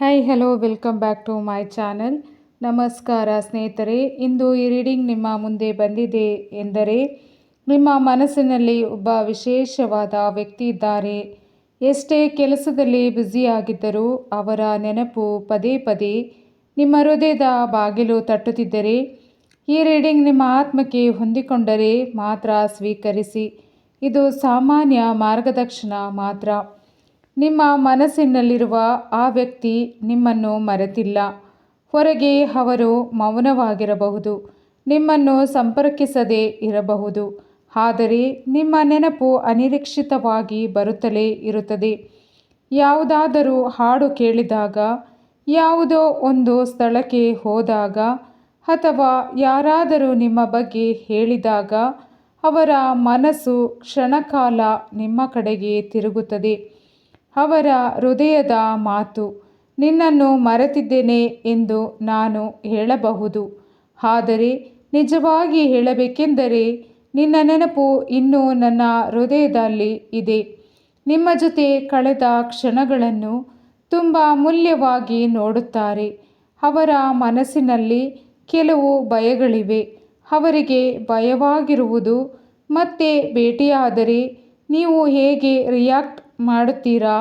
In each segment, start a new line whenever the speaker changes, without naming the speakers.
Hi hello welcome back to my channel. ನಮಸ್ಕಾರ ಸ್ನೇಹಿತರೆ. ಇಂದು ಈ ರೀಡಿಂಗ್ ನಿಮ್ಮ ಮುಂದೆ ಬಂದಿದೆ ಎಂದರೆ ನಿಮ್ಮ ಮನಸ್ಸಿನಲ್ಲಿ ಒಬ್ಬ ವಿಶೇಷವಾದ ವ್ಯಕ್ತಿ ಇದ್ದಾರೆ. ಎಷ್ಟೇ ಕೆಲಸದಲ್ಲಿ ಬ್ಯುಸಿಯಾಗಿದ್ದರೂ ಅವರ ನೆನಪು ಪದೇ ಪದೇ ನಿಮ್ಮ ಹೃದಯದ ಬಾಗಿಲು ತಟ್ಟುತ್ತಿದ್ದರೆ ಈ ರೀಡಿಂಗ್ ನಿಮ್ಮ ಆತ್ಮಕ್ಕೆ ಹೊಂದಿಕೊಂಡರೆ ಮಾತ್ರ ಸ್ವೀಕರಿಸಿ. ಇದು ಸಾಮಾನ್ಯ ಮಾರ್ಗದರ್ಶನ ಮಾತ್ರ. ನಿಮ್ಮ ಮನಸ್ಸಿನಲ್ಲಿರುವ ಆ ವ್ಯಕ್ತಿ ನಿಮ್ಮನ್ನು ಮರೆತಿಲ್ಲ. ಹೊರಗೆ ಅವರು ಮೌನವಾಗಿರಬಹುದು, ನಿಮ್ಮನ್ನು ಸಂಪರ್ಕಿಸದೇ ಇರಬಹುದು, ಆದರೆ ನಿಮ್ಮ ನೆನಪು ಅನಿರೀಕ್ಷಿತವಾಗಿ ಬರುತ್ತಲೇ ಇರುತ್ತದೆ. ಯಾವುದಾದರೂ ಹಾಡು ಕೇಳಿದಾಗ, ಯಾವುದೋ ಒಂದು ಸ್ಥಳಕ್ಕೆ ಹೋದಾಗ ಅಥವಾ ಯಾರಾದರೂ ನಿಮ್ಮ ಬಗ್ಗೆ ಹೇಳಿದಾಗ ಅವರ ಮನಸ್ಸು ಕ್ಷಣಕಾಲ ನಿಮ್ಮ ಕಡೆಗೆ ತಿರುಗುತ್ತದೆ. ಅವರ ಹೃದಯದ ಮಾತು, ನಿನ್ನನ್ನು ಮರೆತಿದ್ದೇನೆ ಎಂದು ನಾನು ಹೇಳಬಹುದು, ಆದರೆ ನಿಜವಾಗಿ ಹೇಳಬೇಕೆಂದರೆ ನಿನ್ನ ನೆನಪು ಇನ್ನೂ ನನ್ನ ಹೃದಯದಲ್ಲಿ ಇದೆ. ನಿಮ್ಮ ಜೊತೆ ಕಳೆದ ಕ್ಷಣಗಳನ್ನು ತುಂಬ ಅಮೂಲ್ಯವಾಗಿ ನೋಡುತ್ತಾರೆ. ಅವರ ಮನಸ್ಸಿನಲ್ಲಿ ಕೆಲವು ಭಯಗಳಿವೆ. ಅವರಿಗೆ ಭಯವಾಗಿರುವುದು ಮತ್ತೆ ಭೇಟಿಯಾದರೆ ನೀವು ಹೇಗೆ ರಿಯಾಕ್ಟ್ ಮಾಡುತ್ತೀರಾ,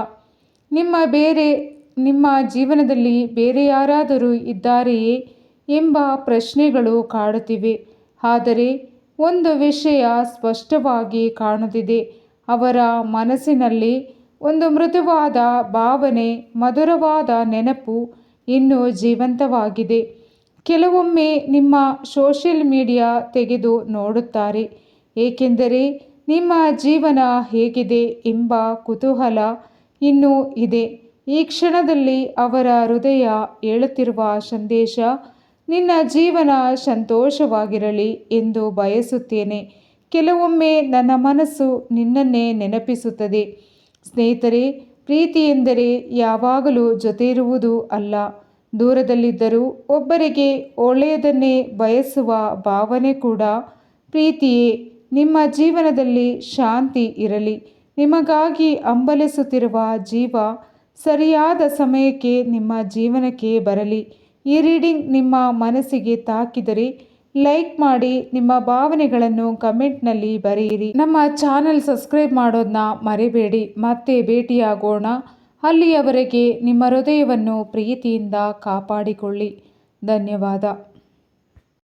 ನಿಮ್ಮ ಜೀವನದಲ್ಲಿ ಬೇರೆ ಯಾರಾದರೂ ಇದ್ದಾರೆಯೇ ಎಂಬ ಪ್ರಶ್ನೆಗಳು ಕಾಡುತ್ತಿವೆ. ಆದರೆ ಒಂದು ವಿಷಯ ಸ್ಪಷ್ಟವಾಗಿ ಕಾಣುತ್ತಿದೆ, ಅವರ ಮನಸ್ಸಿನಲ್ಲಿ ಒಂದು ಮೃದುವಾದ ಭಾವನೆ, ಮಧುರವಾದ ನೆನಪು ಇನ್ನೂ ಜೀವಂತವಾಗಿದೆ. ಕೆಲವೊಮ್ಮೆ ನಿಮ್ಮ ಸೋಷಿಯಲ್ ಮೀಡಿಯಾ ತೆಗೆದು ನೋಡುತ್ತಾರೆ, ಏಕೆಂದರೆ ನಿಮ್ಮ ಜೀವನ ಹೇಗಿದೆ ಎಂಬ ಕುತೂಹಲ ಇನ್ನೂ ಇದೆ. ಈ ಕ್ಷಣದಲ್ಲಿ ಅವರ ಹೃದಯ ಹೇಳುತ್ತಿರುವ ಸಂದೇಶ, ನಿನ್ನ ಜೀವನ ಸಂತೋಷವಾಗಿರಲಿ ಎಂದು ಬಯಸುತ್ತೇನೆ. ಕೆಲವೊಮ್ಮೆ ನನ್ನ ಮನಸ್ಸು ನಿನ್ನನ್ನೇ ನೆನಪಿಸುತ್ತದೆ. ಸ್ನೇಹಿತರೆ, ಪ್ರೀತಿ ಎಂದರೆ ಯಾವಾಗಲೂ ಜೊತೆ ಇರುವುದು ಅಲ್ಲ, ದೂರದಲ್ಲಿದ್ದರೂ ಒಬ್ಬರಿಗೆ ಒಳ್ಳೆಯದನ್ನೇ ಬಯಸುವ ಭಾವನೆ ಕೂಡ ಪ್ರೀತಿಯೇ. ನಿಮ್ಮ ಜೀವನದಲ್ಲಿ ಶಾಂತಿ ಇರಲಿ. ನಿಮಗಾಗಿ ಹಂಬಲಿಸುತ್ತಿರುವ ಜೀವ ಸರಿಯಾದ ಸಮಯಕ್ಕೆ ನಿಮ್ಮ ಜೀವನಕ್ಕೆ ಬರಲಿ. ಈ ರೀಡಿಂಗ್ ನಿಮ್ಮ ಮನಸ್ಸಿಗೆ ತಾಕಿದರೆ ಲೈಕ್ ಮಾಡಿ, ನಿಮ್ಮ ಭಾವನೆಗಳನ್ನು ಕಮೆಂಟ್ನಲ್ಲಿ ಬರೆಯಿರಿ. ನಮ್ಮ ಚಾನಲ್ ಸಬ್ಸ್ಕ್ರೈಬ್ ಮಾಡೋದನ್ನ ಮರಿಬೇಡಿ. ಮತ್ತೆ ಭೇಟಿಯಾಗೋಣ. ಅಲ್ಲಿಯವರೆಗೆ ನಿಮ್ಮ ಹೃದಯವನ್ನು ಪ್ರೀತಿಯಿಂದ ಕಾಪಾಡಿಕೊಳ್ಳಿ. ಧನ್ಯವಾದ.